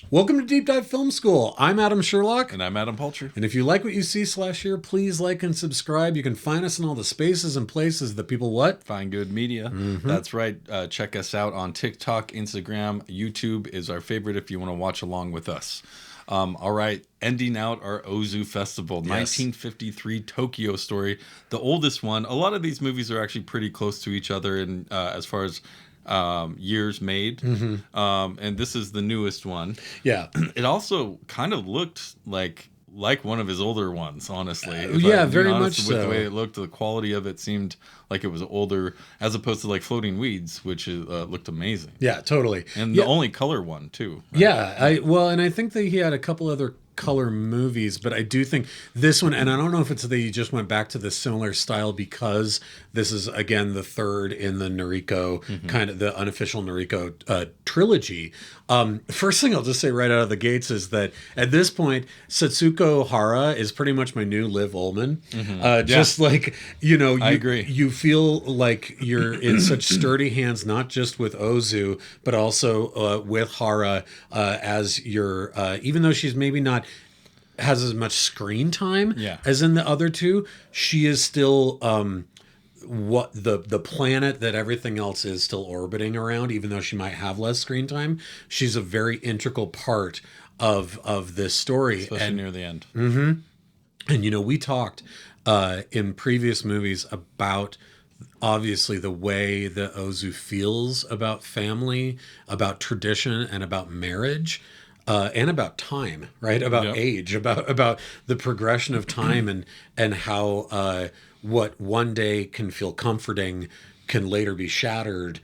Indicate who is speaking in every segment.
Speaker 1: Welcome to Deep Dive Film School. I'm Adam Sherlock.
Speaker 2: And I'm Adam Palcher.
Speaker 1: And if you like what you see/hear, please like and subscribe. You can find us in all the spaces and places that people what?
Speaker 2: Find good media.
Speaker 1: Mm-hmm.
Speaker 2: That's right. Check us out on TikTok, Instagram. YouTube is our favorite if you want to watch along with us. All right. Ending out our Ozu Festival. Yes. 1953 Tokyo story. The oldest one. A lot of these movies are actually pretty close to each other in as far as years made.
Speaker 1: Mm-hmm.
Speaker 2: And this is the newest one.
Speaker 1: Yeah.
Speaker 2: It also kind of looked like one of his older ones, honestly.
Speaker 1: Yeah, very much
Speaker 2: with
Speaker 1: so.
Speaker 2: the way it looked, the quality of it seemed like it was older, as opposed to like Floating Weeds, which looked amazing.
Speaker 1: Yeah, totally.
Speaker 2: And the only color one too.
Speaker 1: Right? Yeah, and I think that he had a couple other color movies, but I do think this one, and I don't know if it's that he just went back to the similar style because this is again the third in the Noriko kind of the unofficial Noriko trilogy. First thing I'll just say right out of the gates is that at this point, Setsuko Hara is pretty much my new Liv Ullmann. Just like
Speaker 2: I agree.
Speaker 1: You feel like you're in such sturdy hands, not just with Ozu, but also with Hara as your even though she's maybe not has as much screen time as in the other two, she is still what the planet that everything else is still orbiting around, even though she might have less screen time. She's a very integral part of this story,
Speaker 2: especially near the end.
Speaker 1: Mm-hmm. And we talked in previous movies about obviously the way that Ozu feels about family, about tradition, and about marriage. And about time, right? About age, about the progression of time, and how what one day can feel comforting can later be shattered,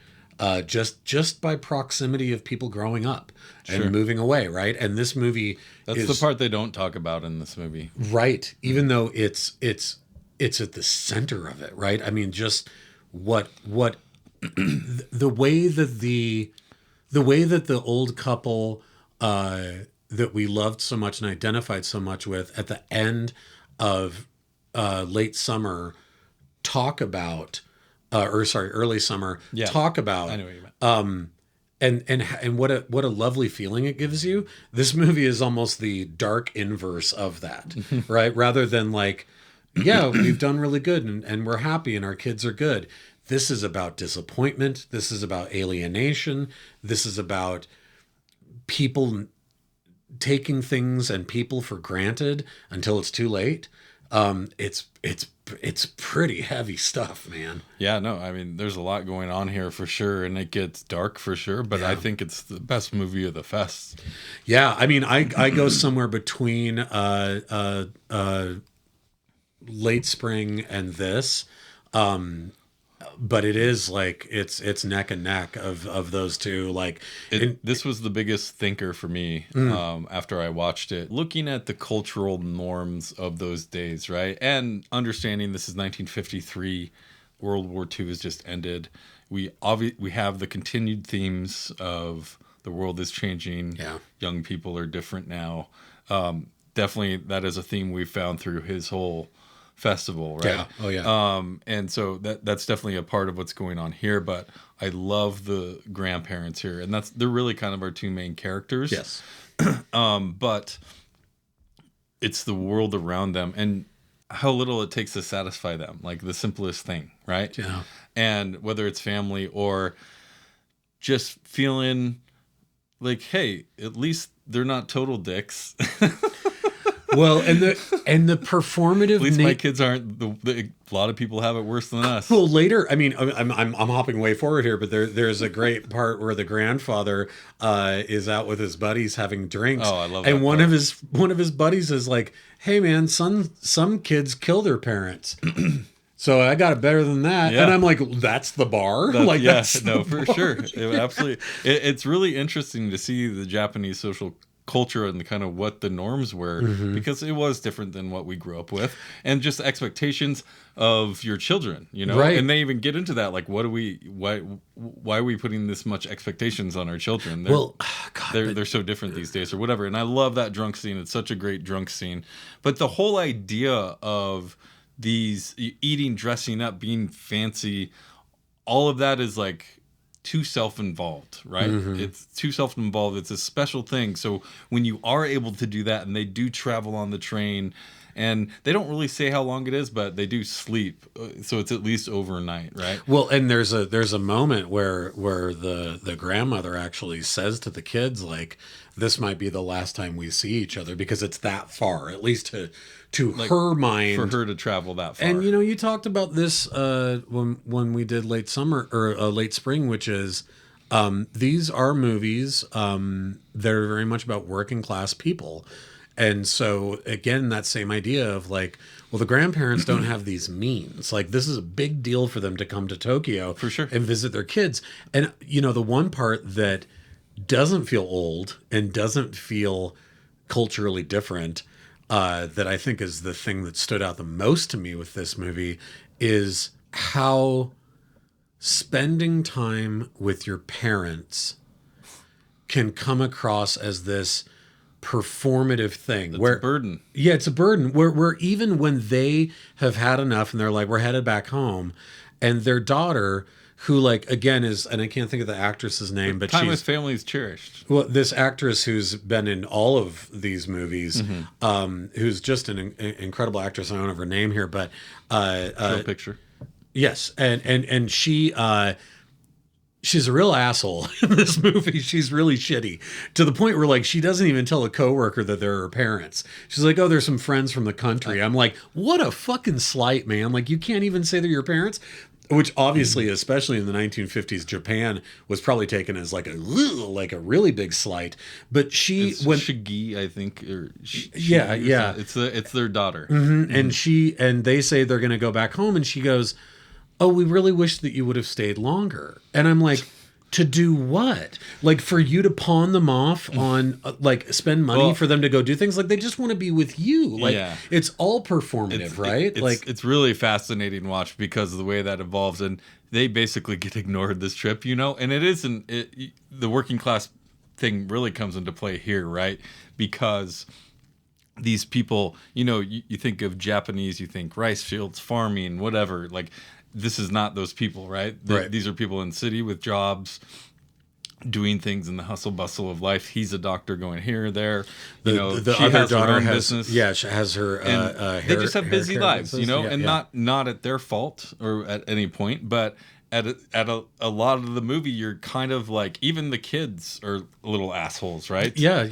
Speaker 1: just by proximity of people growing up and moving away, right? And this movie
Speaker 2: is the part they don't talk about in this movie,
Speaker 1: right? Even though it's at the center of it, right? I mean, just what the way that the old couple. That we loved so much and identified so much with at the end of late summer early summer talk about
Speaker 2: I know what you meant.
Speaker 1: And what a lovely feeling it gives you. This movie is almost the dark inverse of that, right? Rather than like, yeah, we've done really good and we're happy and our kids are good. This is about disappointment. This is about alienation. This is about people taking things and people for granted until it's too late. It's pretty heavy stuff, man.
Speaker 2: Yeah, no, I mean, there's a lot going on here for sure, and it gets dark for sure, but I think it's the best movie of the fest.
Speaker 1: Yeah, I mean, I go somewhere between late spring and this. But it is like it's neck and neck of those two. Like
Speaker 2: this was the biggest thinker for me after I watched it. Looking at the cultural norms of those days, right, and understanding this is 1953, World War II has just ended. We have the continued themes of the world is changing.
Speaker 1: Yeah,
Speaker 2: young people are different now. Definitely, that is a theme we've found through his whole festival, right?
Speaker 1: Yeah. Oh yeah.
Speaker 2: And so that's definitely a part of what's going on here, but I love the grandparents here, and they're really kind of our two main characters.
Speaker 1: Yes.
Speaker 2: But it's the world around them and how little it takes to satisfy them, like the simplest thing, right?
Speaker 1: Yeah.
Speaker 2: And whether it's family or just feeling like, hey, at least they're not total dicks.
Speaker 1: Well, and the performative.
Speaker 2: At least my kids aren't. A lot of people have it worse than us.
Speaker 1: Well, later, I mean, I'm hopping way forward here, but there's a great part where the grandfather is out with his buddies having drinks.
Speaker 2: Oh, I love
Speaker 1: that. And
Speaker 2: one
Speaker 1: of his buddies is like, "Hey, man, some kids kill their parents." So I got it better than that.
Speaker 2: Yeah.
Speaker 1: And I'm like, that's the bar?
Speaker 2: For sure. Absolutely. It's really interesting to see the Japanese social culture and the kind of what the norms were, because it was different than what we grew up with, and just expectations of your children,
Speaker 1: right.
Speaker 2: And they even get into that, like, why are we putting this much expectations on our children? They're so different these days or whatever. And I love that drunk scene. It's such a great drunk scene. But the whole idea of these eating, dressing up, being fancy, all of that is like too self-involved, right?
Speaker 1: Mm-hmm.
Speaker 2: It's too self-involved. It's a special thing. So when you are able to do that, and they do travel on the train, and they don't really say how long it is, but they do sleep, so it's at least overnight, right?
Speaker 1: Well, and there's a moment where the grandmother actually says to the kids, like, this might be the last time we see each other, because it's that far, at least to
Speaker 2: Like,
Speaker 1: her mind,
Speaker 2: for her to travel that far.
Speaker 1: And you talked about this when we did late summer or late spring, which is these are movies that are very much about working class people. And so again, that same idea of like, well, the grandparents don't have these means. Like, this is a big deal for them to come to Tokyo
Speaker 2: For sure.
Speaker 1: and visit their kids. And the one part that doesn't feel old and doesn't feel culturally different, that I think is the thing that stood out the most to me with this movie, is how spending time with your parents can come across as this performative thing.
Speaker 2: It's a burden.
Speaker 1: Yeah, it's a burden. Where even when they have had enough and they're like, we're headed back home, and their daughter, who, like, again is, and I can't think of the actress's name, but
Speaker 2: Time
Speaker 1: she's
Speaker 2: with family is cherished.
Speaker 1: well, this actress who's been in all of these movies, who's just an incredible actress. I don't have her name here, but
Speaker 2: Show a picture.
Speaker 1: yes, and she. She's a real asshole in this movie. She's really shitty, to the point where, like, she doesn't even tell a coworker that they're her parents. She's like, oh, there's some friends from the country. I'm like, what a fucking slight, man. Like, you can't even say they're your parents. Which obviously, especially in the 1950s, Japan was probably taken as like a really big slight. But
Speaker 2: It's Shigi, I think, or
Speaker 1: yeah.
Speaker 2: It's their daughter.
Speaker 1: And they say they're going to go back home, and she goes, oh, we really wish that you would have stayed longer. And I'm like, to do what? Like, for you to pawn them off on, like, spend money for them to go do things? Like, they just want to be with you. Like, it's all performative, right?
Speaker 2: It's really fascinating to watch because of the way that evolves, and they basically get ignored this trip, and it isn't, the working class thing really comes into play here, right? Because these people, you think of Japanese, you think rice fields, farming, whatever, like, this is not those people, right? These are people in the city with jobs, doing things in the hustle bustle of life. He's a doctor going here or there.
Speaker 1: The
Speaker 2: she
Speaker 1: other
Speaker 2: has her
Speaker 1: daughter
Speaker 2: own
Speaker 1: has
Speaker 2: business.
Speaker 1: Yeah, she has her.
Speaker 2: They just have busy lives,
Speaker 1: and
Speaker 2: not at their fault or at any point, but at a lot of the movie, you're kind of like, even the kids are little assholes, right?
Speaker 1: Yeah.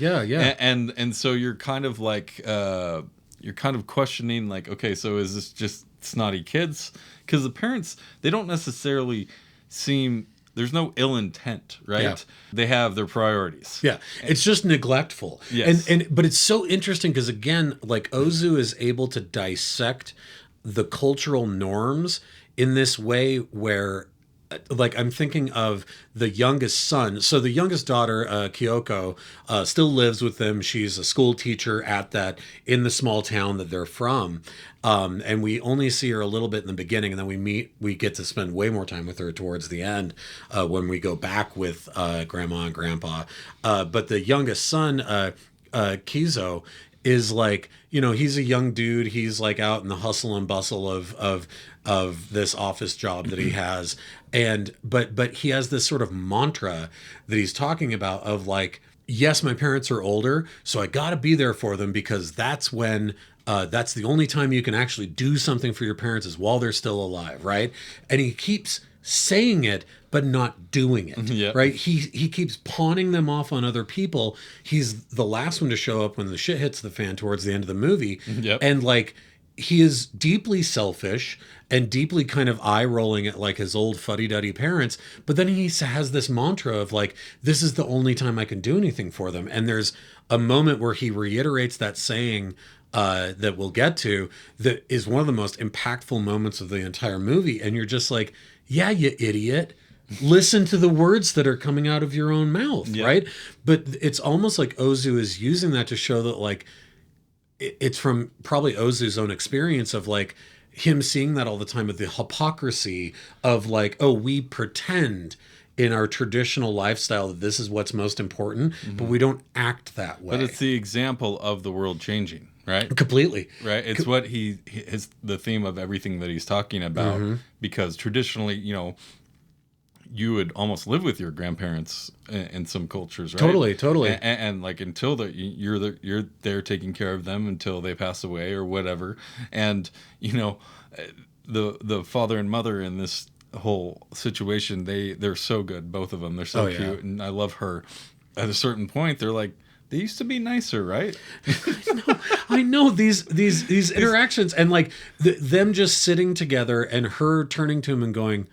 Speaker 2: And so you're kind of like you're kind of questioning, like, okay, so is this just snotty kids? Because the parents, they don't necessarily seem, there's no ill intent, right?
Speaker 1: Yeah.
Speaker 2: They have their priorities.
Speaker 1: Yeah, it's just neglectful.
Speaker 2: Yes.
Speaker 1: But it's so interesting because, again, like, Ozu is able to dissect the cultural norms in this way where, like, I'm thinking of the youngest son. So the youngest daughter, Kyoko, still lives with them. She's a school teacher in the small town that they're from. And we only see her a little bit in the beginning, and then we get to spend way more time with her towards the end, when we go back with grandma and grandpa. But the youngest son, Kizo, is like, he's a young dude. He's like out in the hustle and bustle of this office job that he has. But he has this sort of mantra that he's talking about of like, yes, my parents are older, so I got to be there for them, because that's when that's the only time you can actually do something for your parents, is while they're still alive, right? And he keeps saying it but not doing it.
Speaker 2: Yep.
Speaker 1: Right? He keeps pawning them off on other people. He's the last one to show up when the shit hits the fan towards the end of the movie.
Speaker 2: Yep.
Speaker 1: And like, he is deeply selfish and deeply kind of eye rolling at like his old fuddy-duddy parents, but then he has this mantra of like, this is the only time I can do anything for them. And there's a moment where he reiterates that saying, that we'll get to, that is one of the most impactful moments of the entire movie. And you're just like, yeah, you idiot. Listen to the words that are coming out of your own mouth,
Speaker 2: Yep.
Speaker 1: right? But it's almost like Ozu is using that to show that, like, it's from probably Ozu's own experience of like him seeing that all the time, of the hypocrisy of like, oh, we pretend in our traditional lifestyle that this is what's most important, but we don't act that way.
Speaker 2: But it's the example of the world changing, right?
Speaker 1: Completely.
Speaker 2: Right. It's what is the theme of everything that he's talking about, because traditionally, you would almost live with your grandparents in some cultures, right?
Speaker 1: Totally.
Speaker 2: And like until you're there taking care of them until they pass away or whatever. And the father and mother in this whole situation, they're so good, both of them. They're so cute, and I love her. At a certain point, they're like, they used to be nicer, right?
Speaker 1: I know these interactions, and like them just sitting together and her turning to him and going,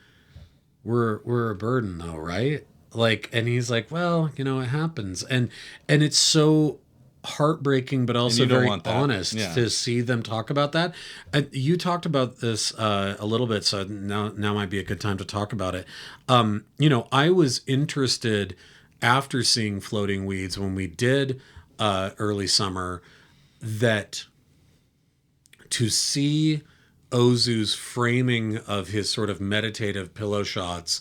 Speaker 1: we're a burden though, right? Like, and he's like, well, it happens. And it's so heartbreaking, but also very honest to see them talk about that. And you talked about this a little bit, so now might be a good time to talk about it. I was interested after seeing Floating Weeds when we did early summer, that to see Ozu's framing of his sort of meditative pillow shots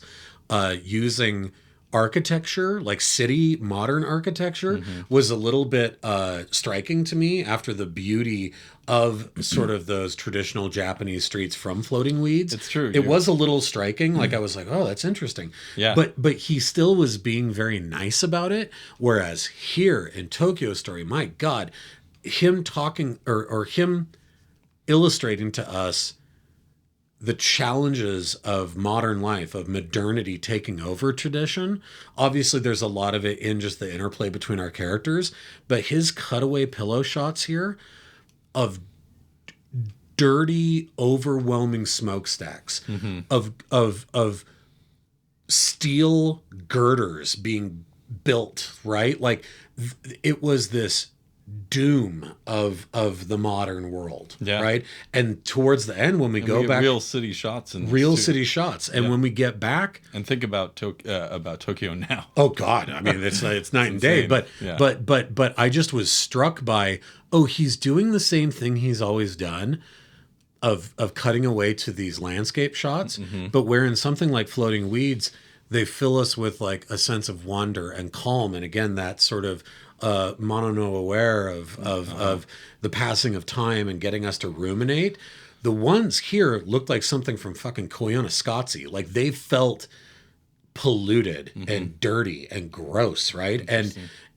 Speaker 1: using architecture, like city modern architecture, was a little bit striking to me after the beauty of sort of those traditional Japanese streets from Floating Weeds.
Speaker 2: It's true.
Speaker 1: It was a little striking. Like I was like, oh, that's interesting.
Speaker 2: Yeah.
Speaker 1: But he still was being very nice about it. Whereas here in Tokyo Story, my God, him talking or him illustrating to us the challenges of modern life, of modernity taking over tradition. Obviously, there's a lot of it in just the interplay between our characters, but his cutaway pillow shots here of dirty, overwhelming smokestacks, of steel girders being built, right? Like it was this doom of the modern world, right? And towards the end, when we go back,
Speaker 2: real city shots and
Speaker 1: city shots, and when we get back,
Speaker 2: and think about Tokyo now.
Speaker 1: Oh God, I mean it's night and day. But I just was struck by, he's doing the same thing he's always done, of cutting away to these landscape shots, but where in something like Floating Weeds, they fill us with like a sense of wonder and calm, and again that sort of mono no aware of the passing of time and getting us to ruminate. The ones here looked like something from fucking Koyaanisqatsi. Like they felt polluted and dirty and gross, right?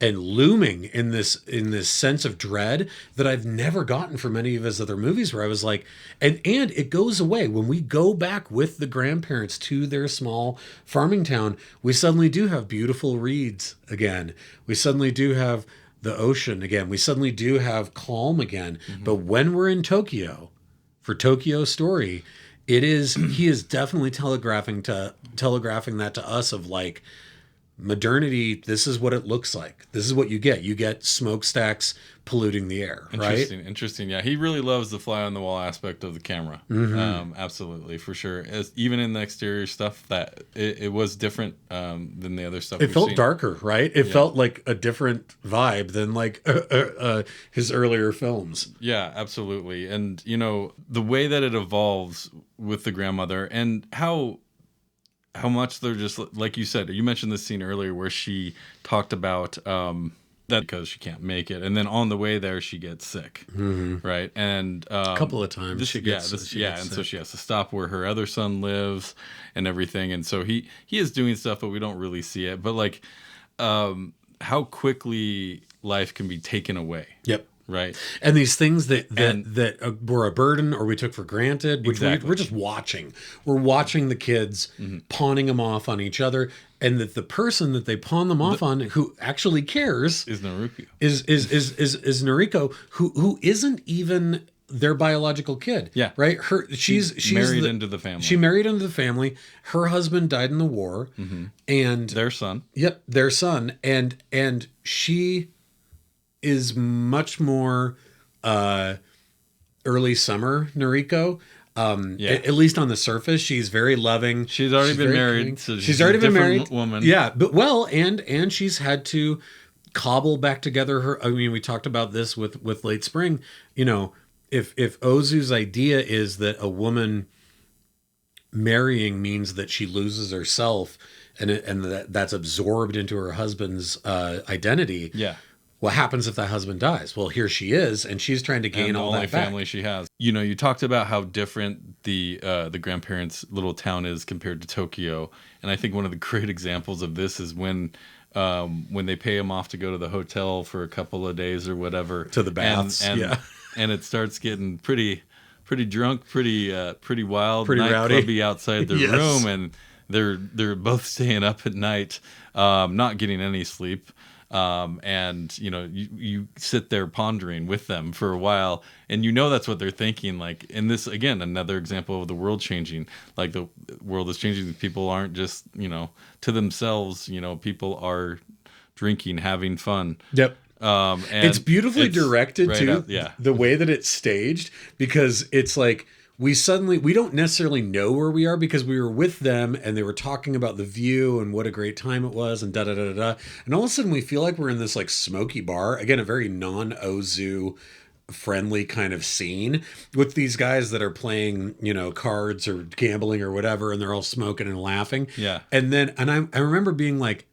Speaker 1: And looming in this sense of dread that I've never gotten from any of his other movies, where I was like, and it goes away when we go back with the grandparents to their small farming town. We suddenly do have beautiful reeds again. We suddenly do have the ocean again. We suddenly do have calm again. But when we're in Tokyo for Tokyo Story, he is definitely telegraphing that to us of like, modernity, this is what it looks like. This is what you get. You get smokestacks polluting the air, right?
Speaker 2: Interesting. Yeah, he really loves the fly on the wall aspect of the camera. Absolutely, for sure. Even in the exterior stuff, that it was different than the other stuff.
Speaker 1: It felt darker, right? It felt like a different vibe than like his earlier films.
Speaker 2: Yeah, absolutely. And the way that it evolves with the grandmother and how much they're just, like you said, you mentioned this scene earlier where she talked about that because she can't make it, and then on the way there she gets sick, right? And
Speaker 1: a couple of times she gets sick.
Speaker 2: So she has to stop where her other son lives and everything, and so he is doing stuff, but we don't really see it. But like how quickly life can be taken away.
Speaker 1: Yep.
Speaker 2: Right.
Speaker 1: And these things that were a burden or we took for granted, which we're just watching. We're watching the kids pawning them off on each other, and that the person that they pawn them off on, who actually cares,
Speaker 2: is Noriko.
Speaker 1: Is Noriko, who isn't even their biological kid.
Speaker 2: Yeah.
Speaker 1: Right? She's
Speaker 2: married into the family.
Speaker 1: She married into the family. Her husband died in the war. And
Speaker 2: their son.
Speaker 1: Yep, their son. And she is much more early summer Noriko. At least on the surface, she's very loving.
Speaker 2: She's already been married. So
Speaker 1: she's already been married.
Speaker 2: Woman.
Speaker 1: Yeah, but and she's had to cobble back together her. I mean, we talked about this with Late Spring. If Ozu's idea is that a woman marrying means that she loses herself and that's absorbed into her husband's identity.
Speaker 2: Yeah.
Speaker 1: what happens if that husband dies? Well, here she is, and she's trying to gain
Speaker 2: and
Speaker 1: all
Speaker 2: the only
Speaker 1: that back.
Speaker 2: family she has. You know, you talked about how different the grandparents' little town is compared to Tokyo, and I think one of the great examples of this is when they pay him off to go to the hotel for a couple of days or whatever,
Speaker 1: To the baths, yeah.
Speaker 2: and it starts getting pretty drunk, pretty wild,
Speaker 1: Pretty rowdy.
Speaker 2: nightclubby outside their
Speaker 1: Yes.
Speaker 2: room, and they're both staying up at night, not getting any sleep. And you know, you sit there pondering with them for a while, and you know that's what they're thinking. Like, in this, again, another example of the world changing. Like, the world is changing. People aren't just, you know, to themselves. You know, people are drinking, having fun.
Speaker 1: Yep.
Speaker 2: And
Speaker 1: It's beautifully directed
Speaker 2: right
Speaker 1: too.
Speaker 2: up, yeah.
Speaker 1: The way that it's staged, because it's like we don't necessarily know where we are because we were with them and they were talking about the view and what a great time it was and da da da da. And all of a sudden we feel like we're in this like smoky bar. Again, a very non-Ozu friendly kind of scene with these guys that are playing, you know, cards or gambling or whatever, and they're all smoking and laughing.
Speaker 2: Yeah.
Speaker 1: And then I remember being like,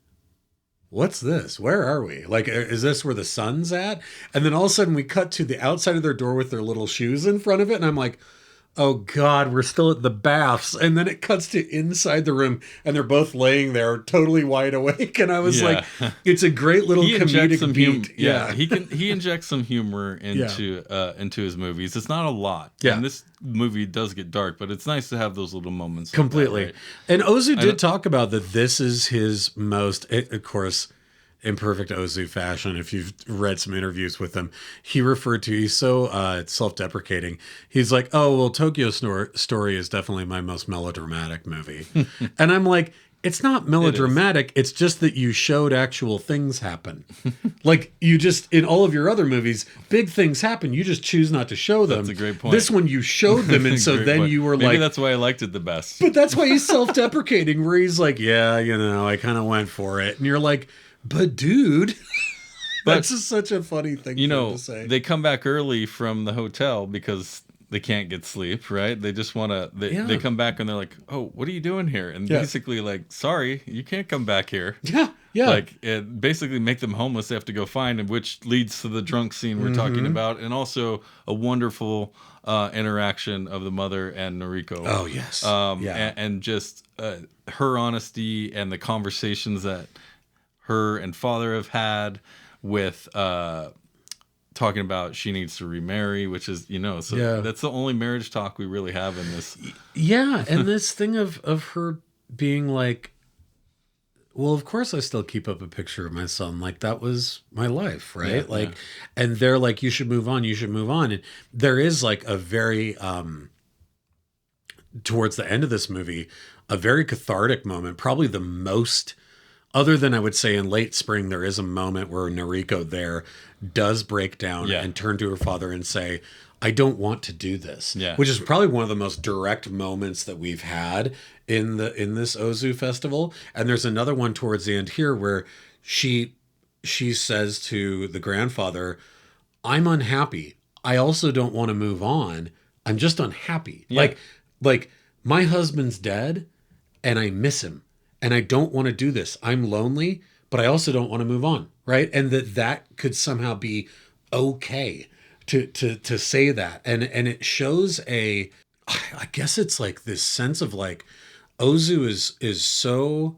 Speaker 1: what's this? Where are we? Like, is this where the sun's at? And then all of a sudden we cut to the outside of their door with their little shoes in front of it. And I'm like, oh God, we're still at the baths. And then it cuts to inside the room and they're both laying there totally wide awake. And I was like, it's a great little comedic beat.
Speaker 2: He injects some humor into his movies. It's not a lot.
Speaker 1: Yeah.
Speaker 2: And this movie does get dark, but it's nice to have those little moments.
Speaker 1: Completely.
Speaker 2: Like that,
Speaker 1: And
Speaker 2: right?
Speaker 1: Ozu did talk about that this is his most, of course, in perfect Ozu fashion, if you've read some interviews with him, he's so self-deprecating. He's like, oh, well, Tokyo Story is definitely my most melodramatic movie. And I'm like, it's not melodramatic. It's just that you showed actual things happen. Like, you just, in all of your other movies, big things happen. You just choose not to show them.
Speaker 2: That's a great point.
Speaker 1: This one you showed them, and so then
Speaker 2: point.
Speaker 1: you were
Speaker 2: Maybe
Speaker 1: like...
Speaker 2: that's why I liked it the best.
Speaker 1: But that's why he's self-deprecating, where he's like, yeah, you know, I kind of went for it. And you're like... But dude, that's just such a funny thing to say.
Speaker 2: They come back early from the hotel because they can't get sleep, right? They just want to, they come back and they're like, oh, what are you doing here? And basically like, sorry, you can't come back here.
Speaker 1: Yeah.
Speaker 2: Like, it basically make them homeless. They have to go find them, which leads to the drunk scene we're talking about. And also a wonderful interaction of the mother and Noriko.
Speaker 1: Oh, yes.
Speaker 2: And just her honesty and the conversations that her and father have had with talking about she needs to remarry, which is, you know, so that's the only marriage talk we really have in this.
Speaker 1: Yeah, and this thing of her being like, well, of course I still keep up a picture of my son. Like, that was my life, right? And they're like, you should move on, And there is like a very, towards the end of this movie, a very cathartic moment, probably the most... Other than, I would say, in late spring, there is a moment where Noriko there does break down and turn to her father and say, I don't want to do this. Yeah. Which is probably one of the most direct moments that we've had in this Ozu festival. And there's another one towards the end here where she says to the grandfather, I'm unhappy. I also don't want to move on. I'm just unhappy. Yeah. Like my husband's dead and I miss him. And I don't want to do this. I'm lonely, but I also don't want to move on, right? And that could somehow be okay to say that. And it shows I guess it's like this sense of like Ozu is so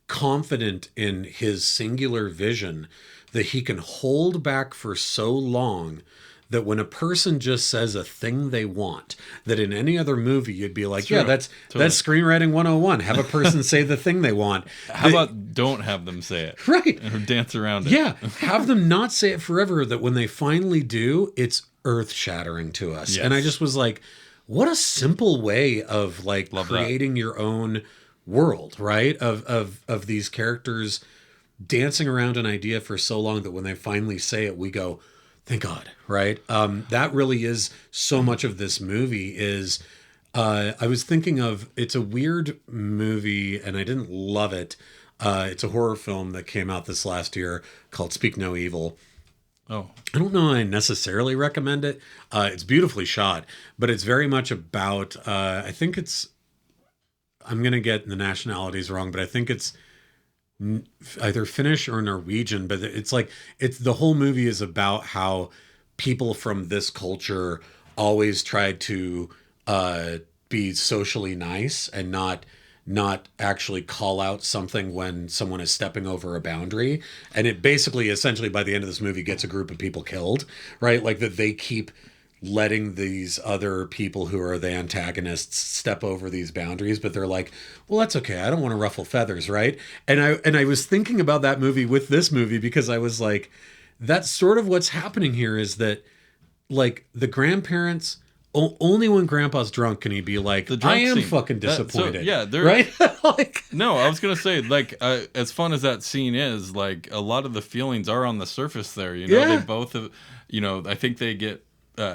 Speaker 1: confident in his singular vision that he can hold back for so long that when a person just says a thing they want, that in any other movie you'd be like, that's screenwriting 101. Have a person say the thing they want.
Speaker 2: How about don't have them say it?
Speaker 1: Right.
Speaker 2: Or dance around it.
Speaker 1: Yeah. Have them not say it forever, that when they finally do, it's earth-shattering to us. Yes. And I just was like, what a simple way of like creating your own world, right? Of these characters dancing around an idea for so long that when they finally say it, we go, thank God, right? That really is so much of this movie is, I was thinking of, it's a weird movie and I didn't love it. It's a horror film that came out this last year called Speak No Evil.
Speaker 2: Oh,
Speaker 1: I don't know I necessarily recommend it. It's beautifully shot, but it's very much about, I'm going to get the nationalities wrong, but I think it's either Finnish or Norwegian, but it's like it's the whole movie is about how people from this culture always try to be socially nice and not actually call out something when someone is stepping over a boundary. And it basically essentially by the end of this movie gets a group of people killed, right? Like that they keep letting these other people who are the antagonists step over these boundaries, but they're like, well, that's okay, I don't want to ruffle feathers, right? And I was thinking about that movie with this movie because I was like, that's sort of what's happening here, is that like the grandparents only when grandpa's drunk can he be like, I am
Speaker 2: scene.
Speaker 1: fucking disappointed.
Speaker 2: Right?
Speaker 1: Like,
Speaker 2: no, I was gonna say, like, as fun as that scene is, like, a lot of the feelings are on the surface there. You know, they both have, you know, I think they get.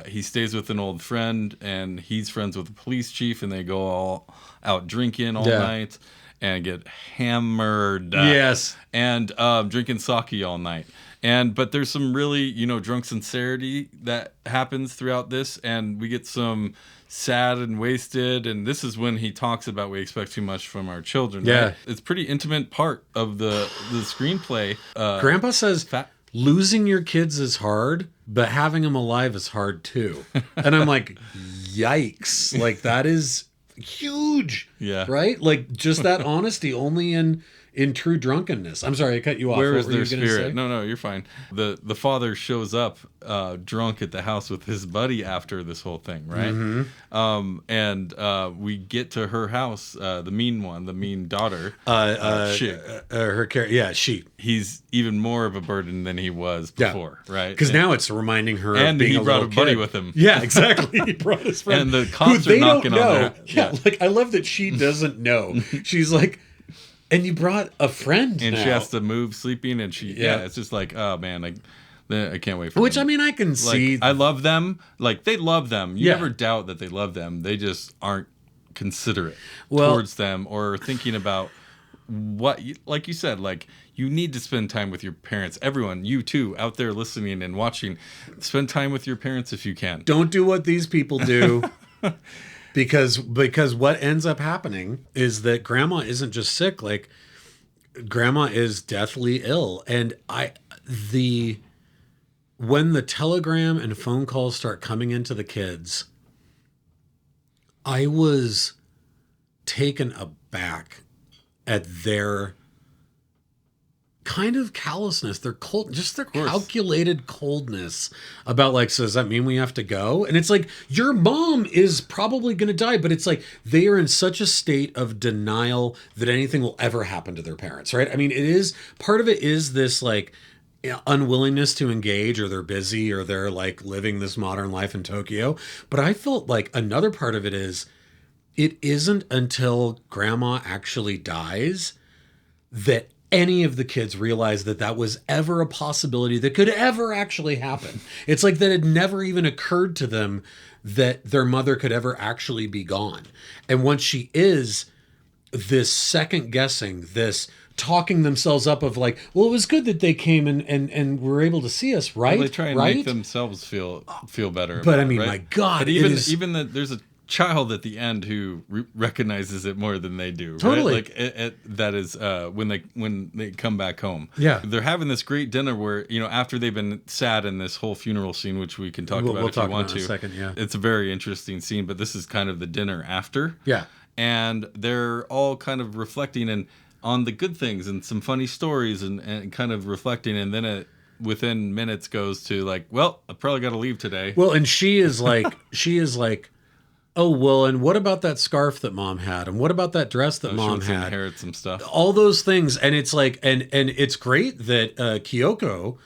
Speaker 2: He stays with an old friend, and he's friends with the police chief, and they go all out drinking all night and get hammered.
Speaker 1: Yes,
Speaker 2: and drinking sake all night. But there's some really, you know, drunk sincerity that happens throughout this, and we get some sad and wasted. And this is when he talks about we expect too much from our children.
Speaker 1: Yeah,
Speaker 2: right? It's a pretty intimate part of the screenplay.
Speaker 1: Grandpa says, losing your kids is hard, but having them alive is hard too. And I'm like, yikes. Like, that is huge.
Speaker 2: Yeah.
Speaker 1: Right? Like, just that honesty only in true drunkenness. I'm sorry, I cut you off.
Speaker 2: Where is their spirit? No, you're fine. The father shows up drunk at the house with his buddy after this whole thing, right? We get to her house, the mean daughter.
Speaker 1: Her character, she.
Speaker 2: He's even more of a burden than he was before, right?
Speaker 1: Because now it's reminding her
Speaker 2: and
Speaker 1: of being
Speaker 2: he
Speaker 1: a
Speaker 2: brought
Speaker 1: little
Speaker 2: a buddy
Speaker 1: kid.
Speaker 2: with him.
Speaker 1: Yeah, exactly. He brought his friend.
Speaker 2: And the cops are knocking on there.
Speaker 1: Yeah, like, I love that she doesn't know. She's like, and you brought a friend
Speaker 2: and
Speaker 1: now.
Speaker 2: She has to move sleeping, and it's just like, oh man, like, I can't wait for
Speaker 1: Which,
Speaker 2: them.
Speaker 1: I mean, I can see.
Speaker 2: I love them. Like, they love them. You never doubt that they love them. They just aren't considerate towards them or thinking about what, like you said, like, you need to spend time with your parents. Everyone, you too, out there listening and watching, spend time with your parents if you can.
Speaker 1: Don't do what these people do. Because what ends up happening is that grandma isn't just sick, like grandma is deathly ill. And when the telegram and phone calls start coming into the kids, I was taken aback at their kind of callousness, their cold, just their calculated coldness about like, so does that mean we have to go? And it's like, your mom is probably going to die, but it's like they are in such a state of denial that anything will ever happen to their parents, right? I mean, part of it is this like unwillingness to engage, or they're busy, or they're like living this modern life in Tokyo. But I felt like another part of it is, it isn't until grandma actually dies that any of the kids realize that was ever a possibility that could ever actually happen. It's like that it never even occurred to them that their mother could ever actually be gone. And once she is, this second guessing, this talking themselves up of like, well, it was good that they came and were able to see us, right?
Speaker 2: Well, they try and make themselves feel better.
Speaker 1: But I mean, my God,
Speaker 2: but even that there's a child at the end who recognizes it more than they do.
Speaker 1: Totally.
Speaker 2: Right? Like that is when they come back home.
Speaker 1: Yeah.
Speaker 2: They're having this great dinner where, you know, after they've been sad in this whole funeral scene, which we can talk about if you want to.
Speaker 1: In a second, yeah.
Speaker 2: It's a very interesting scene, but this is kind of the dinner after.
Speaker 1: Yeah.
Speaker 2: And they're all kind of reflecting on the good things and some funny stories and kind of reflecting, and then it within minutes goes to like, well, I probably got to leave today.
Speaker 1: Well, and she is like, oh, well, and what about that scarf that mom had? And what about that dress that mom had?
Speaker 2: Inherit some stuff.
Speaker 1: All those things. And it's like, and it's great that Kyoko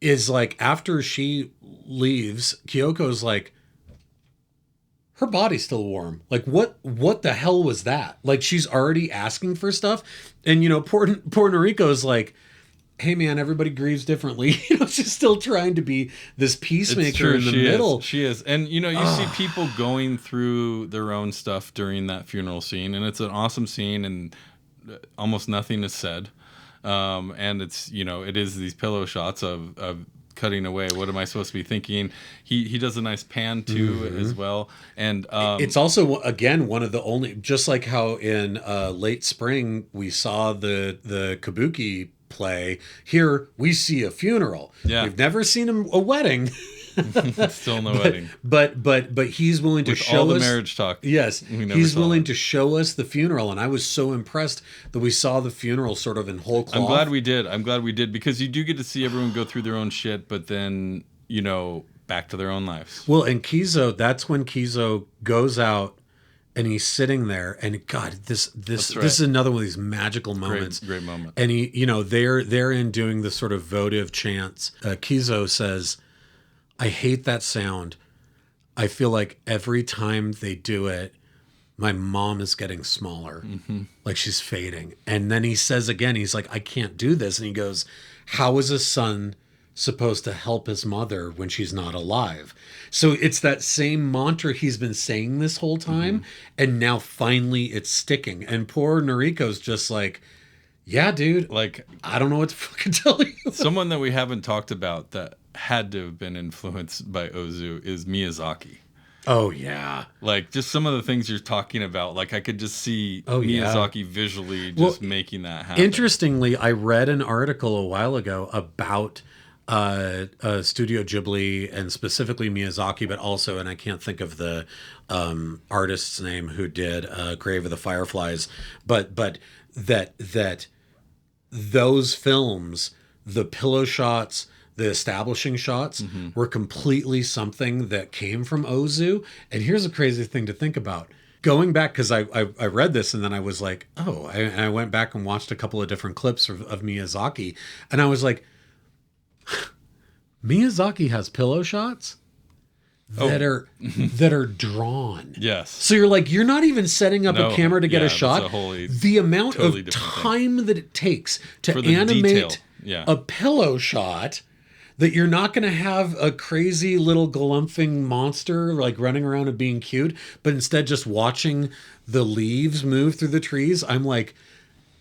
Speaker 1: is like, after she leaves, Kyoko's like, her body's still warm. Like, what the hell was that? Like, she's already asking for stuff. And, you know, poor Noriko's like, hey man, everybody grieves differently. You know, she's still trying to be this peacemaker in the middle.
Speaker 2: She is. And you know, you see people going through their own stuff during that funeral scene, and it's an awesome scene, and almost nothing is said. And it's, you know, it is these pillow shots of cutting away. What am I supposed to be thinking? He does a nice pan too as well. And
Speaker 1: it's also, again, one of the only, just like how in late spring we saw the kabuki play, here we see a funeral.
Speaker 2: Yeah.
Speaker 1: We've never seen a wedding.
Speaker 2: Still no wedding.
Speaker 1: But he's willing to
Speaker 2: With
Speaker 1: show
Speaker 2: all the
Speaker 1: us
Speaker 2: marriage talk.
Speaker 1: Yes,
Speaker 2: We never
Speaker 1: he's
Speaker 2: saw
Speaker 1: willing
Speaker 2: it.
Speaker 1: to show us the funeral, and I was so impressed that we saw the funeral sort of in whole cloth.
Speaker 2: I'm glad we did because you do get to see everyone go through their own shit, but then, you know, back to their own lives.
Speaker 1: Well, and Kizo, that's when Kizo goes out and he's sitting there, and God, this
Speaker 2: right.
Speaker 1: is another one of these magical moments.
Speaker 2: Great moment.
Speaker 1: And he, you know, they're in doing this sort of votive chants. Kizo says, "I hate that sound. I feel like every time they do it, my mom is getting smaller, like she's fading." And then he says again, he's like, "I can't do this." And he goes, "How is a son supposed to help his mother when she's not alive?" So it's that same mantra he's been saying this whole time. And now finally it's sticking. And poor Noriko's just like, yeah, dude,
Speaker 2: Like,
Speaker 1: I don't know what to fucking tell you.
Speaker 2: someone that we haven't talked about that had to have been influenced by Ozu is Miyazaki.
Speaker 1: Oh, yeah.
Speaker 2: Like, just some of the things you're talking about, like, I could just see
Speaker 1: Oh, yeah.
Speaker 2: Miyazaki visually just making that happen.
Speaker 1: Interestingly, I read an article a while ago about Studio Ghibli and specifically Miyazaki, but also, and I can't think of the artist's name who did Grave of the Fireflies, but that those films, the pillow shots, the establishing shots were completely something that came from Ozu. And here's a crazy thing to think about. Going back, because I read this and then I was like, oh, and I went back and watched a couple of different clips of Miyazaki, and I was like, Miyazaki has pillow shots that are drawn.
Speaker 2: Yes.
Speaker 1: So you're not even setting up a camera to get a
Speaker 2: that's
Speaker 1: shot. The amount
Speaker 2: totally
Speaker 1: of
Speaker 2: different
Speaker 1: time that it takes to
Speaker 2: For the detail.
Speaker 1: animate
Speaker 2: Yeah.
Speaker 1: a pillow shot, that you're not going to have a crazy little galumphing monster like running around and being cute, but instead just watching the leaves move through the trees. I'm like,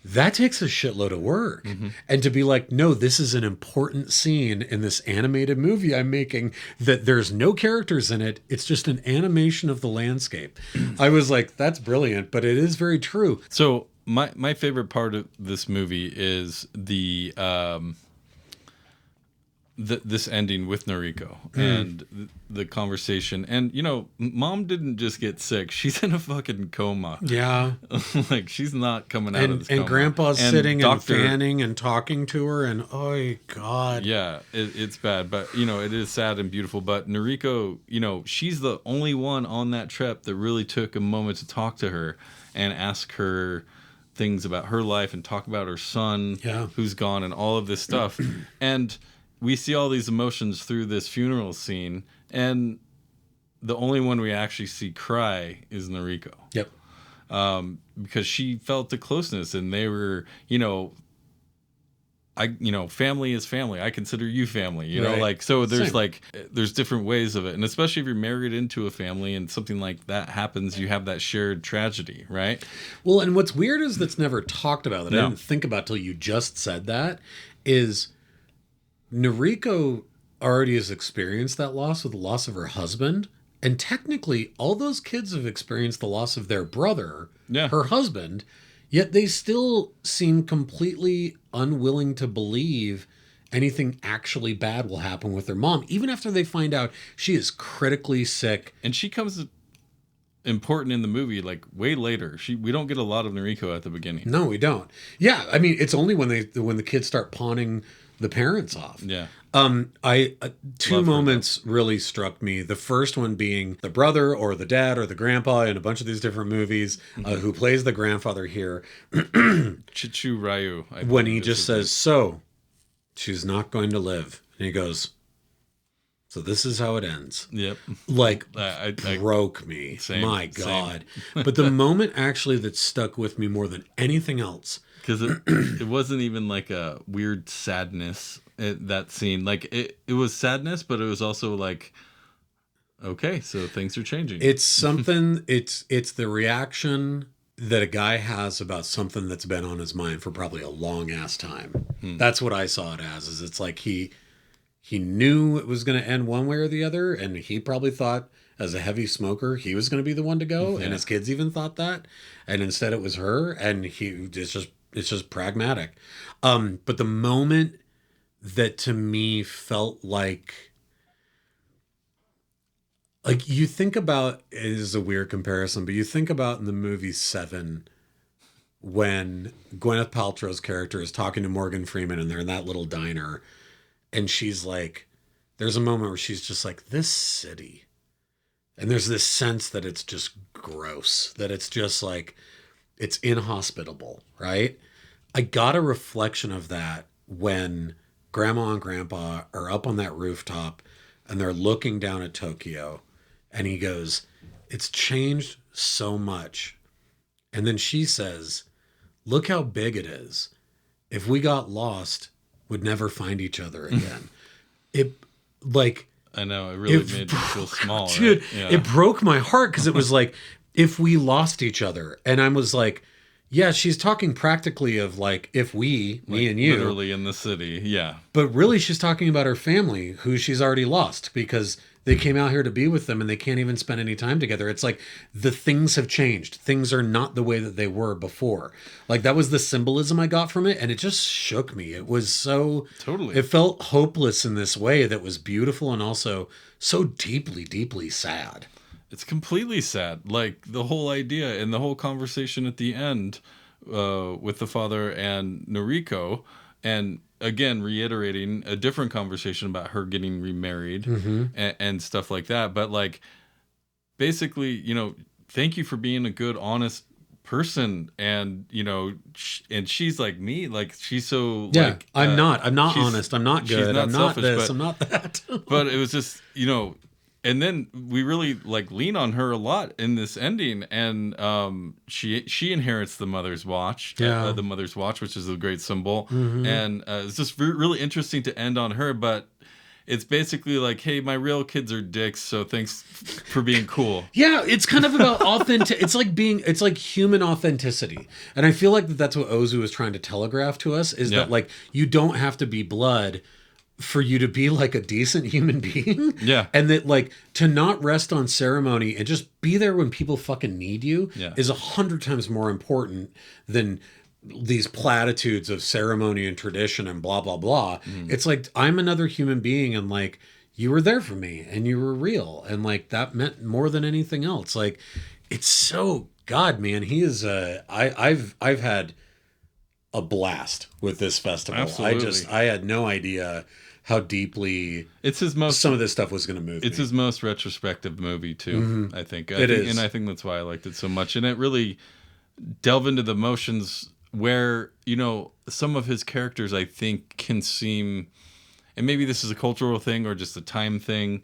Speaker 1: that takes a shitload of work. And to be like, no, this is an important scene in this animated movie I'm making, that there's no characters in it. It's just an animation of the landscape. I was like, that's brilliant, but it is very true.
Speaker 2: So my favorite part of this movie is this ending with Noriko and the conversation. And, you know, mom didn't just get sick. She's in a fucking coma.
Speaker 1: Yeah.
Speaker 2: Like, she's not coming out of this coma.
Speaker 1: And grandpa's sitting and fanning and talking to her, and oh, God.
Speaker 2: Yeah, it's bad. But, you know, it is sad and beautiful. But Noriko, you know, she's the only one on that trip that really took a moment to talk to her and ask her things about her life and talk about her son who's gone and all of this stuff. And we see all these emotions through this funeral scene, and the only one we actually see cry is Noriko.
Speaker 1: Yep.
Speaker 2: Because she felt the closeness, and they were, you know, family is family. I consider you family, you know, like, so there's there's different ways of it. And especially if you're married into a family and something like that happens, you have that shared tragedy, right?
Speaker 1: Well, and what's weird is that's never talked about, that I didn't think about till you just said that, is Noriko already has experienced that loss with the loss of her husband. And technically, all those kids have experienced the loss of their brother, her husband, yet they still seem completely unwilling to believe anything actually bad will happen with their mom, even after they find out she is critically sick.
Speaker 2: And she comes important in the movie, like, way later. We don't get a lot of Noriko at the beginning.
Speaker 1: No, we don't. Yeah, I mean, it's only when the kids start pawning the parents off.
Speaker 2: Yeah.
Speaker 1: Two moments really struck me. The first one being the brother or the dad or the grandpa in a bunch of these different movies, who plays the grandfather here.
Speaker 2: Chichu Ryu.
Speaker 1: When he just says, so, she's not going to live. And he goes, so this is how it ends.
Speaker 2: Yep.
Speaker 1: Like,
Speaker 2: I
Speaker 1: broke me.
Speaker 2: Same,
Speaker 1: My God. But the moment actually that stuck with me more than anything else,
Speaker 2: because it wasn't even like a weird sadness, that scene. Like, it was sadness, but it was also like, okay, so things are changing.
Speaker 1: It's something, it's the reaction that a guy has about something that's been on his mind for probably a long ass time. That's what I saw it as, is it's like he he knew it was going to end one way or the other, and he probably thought as a heavy smoker he was going to be the one to go, and his kids even thought that, and instead it was her, and it's just pragmatic. But the moment that to me felt like you think about, it is a weird comparison, but you think about in the movie Seven when Gwyneth Paltrow's character is talking to Morgan Freeman and they're in that little diner, and she's like, there's a moment where she's just like, this city. And there's this sense that it's just gross, that it's just like, it's inhospitable, right? I got a reflection of that when Grandma and Grandpa are up on that rooftop and they're looking down at Tokyo, and he goes, it's changed so much. And then she says, look how big it is. If we got lost, we'd never find each other again. It, like,
Speaker 2: I know, it really made me feel small.
Speaker 1: Dude,
Speaker 2: right? Yeah.
Speaker 1: It broke my heart because it was like, if we lost each other. And I was like, yeah, she's talking practically of like, if we,
Speaker 2: Like,
Speaker 1: me and you.
Speaker 2: literally in the city, yeah.
Speaker 1: But really, she's talking about her family, who she's already lost because they came out here to be with them and they can't even spend any time together. It's like the things have changed. Things are not the way that they were before. Like that was the symbolism I got from it. And it just shook me. It was so...
Speaker 2: Totally.
Speaker 1: It felt hopeless in this way that was beautiful and also so deeply, deeply sad.
Speaker 2: It's completely sad. Like the whole idea and the whole conversation at the end with the father and Noriko, and again reiterating a different conversation about her getting remarried and stuff like that. But like basically, you know, thank you for being a good, honest person. And you know, and she's like me, like she's so like
Speaker 1: I'm not honest, I'm not good,
Speaker 2: not
Speaker 1: I'm not
Speaker 2: selfish,
Speaker 1: this,
Speaker 2: but,
Speaker 1: I'm not that.
Speaker 2: but it was just, you know. And then we really like lean on her a lot in this ending, and she inherits the mother's watch, the mother's watch, which is a great symbol, and it's just really interesting to end on her. But it's basically like, hey, my real kids are dicks, so thanks for being cool.
Speaker 1: Yeah, it's kind of about authentic. It's like human authenticity, and I feel like that's what Ozu is trying to telegraph to us: is that like you don't have to be blood for you to be like a decent human being.
Speaker 2: Yeah.
Speaker 1: And that like to not rest on ceremony and just be there when people fucking need you is 100 times more important than these platitudes of ceremony and tradition and blah, blah, blah. It's like, I'm another human being and like, you were there for me and you were real. And like, that meant more than anything else. Like, it's so, God, man, he is, I've had a blast with this festival.
Speaker 2: Absolutely.
Speaker 1: I had no idea how deeply some of this stuff was going to move.
Speaker 2: It's his most retrospective movie too. I think it is, and I think that's why I liked it so much. And it really delved into the emotions where, you know, some of his characters I think can seem, and maybe this is a cultural thing or just a time thing,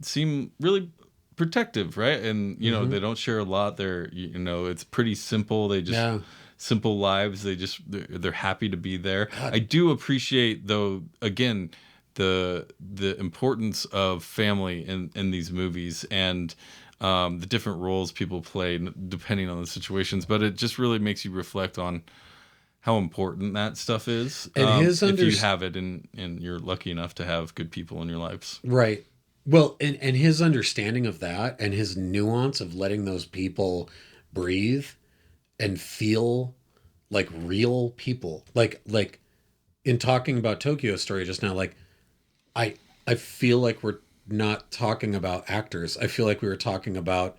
Speaker 2: seem really protective, right? And you know, they don't share a lot. They're, you know, it's pretty simple. They just simple lives. They're happy to be there. God. I do appreciate though, again, the importance of family in these movies and the different roles people play depending on the situations. But it just really makes you reflect on how important that stuff is. And if you have it and you're lucky enough to have good people in your lives.
Speaker 1: Right. Well, and his understanding of that and his nuance of letting those people breathe and feel like real people, like in talking about Tokyo Story just now, like I feel like we're not talking about actors. I feel like we were talking about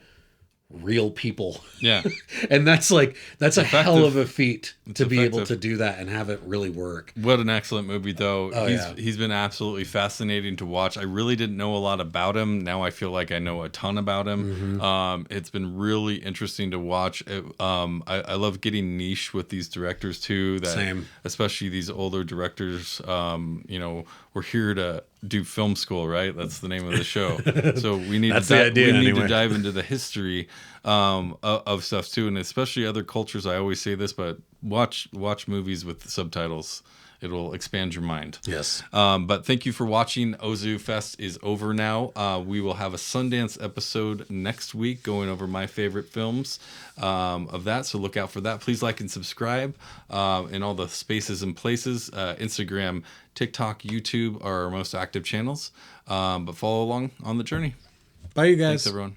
Speaker 1: real people.
Speaker 2: Yeah.
Speaker 1: And that's a hell of a feat to be able to do that and have it really work.
Speaker 2: What an excellent movie though. He's been absolutely fascinating to watch. I really didn't know a lot about him. Now I feel like I know a ton about him. It's been really interesting to watch. I love getting niche with these directors too.
Speaker 1: Same.
Speaker 2: Especially these older directors. You know, we're here to do film school, right? That's the name of the show. So we need to dive into the history of stuff too, and especially other cultures. I always say this, but watch movies with subtitles. It'll expand your mind.
Speaker 1: Yes.
Speaker 2: But thank you for watching. Ozu Fest is over now. We will have a Sundance episode next week going over my favorite films of that. So look out for that. Please like and subscribe in all the spaces and places. Instagram, TikTok, YouTube are our most active channels. But follow along on the journey.
Speaker 1: Bye, you guys.
Speaker 2: Thanks, everyone.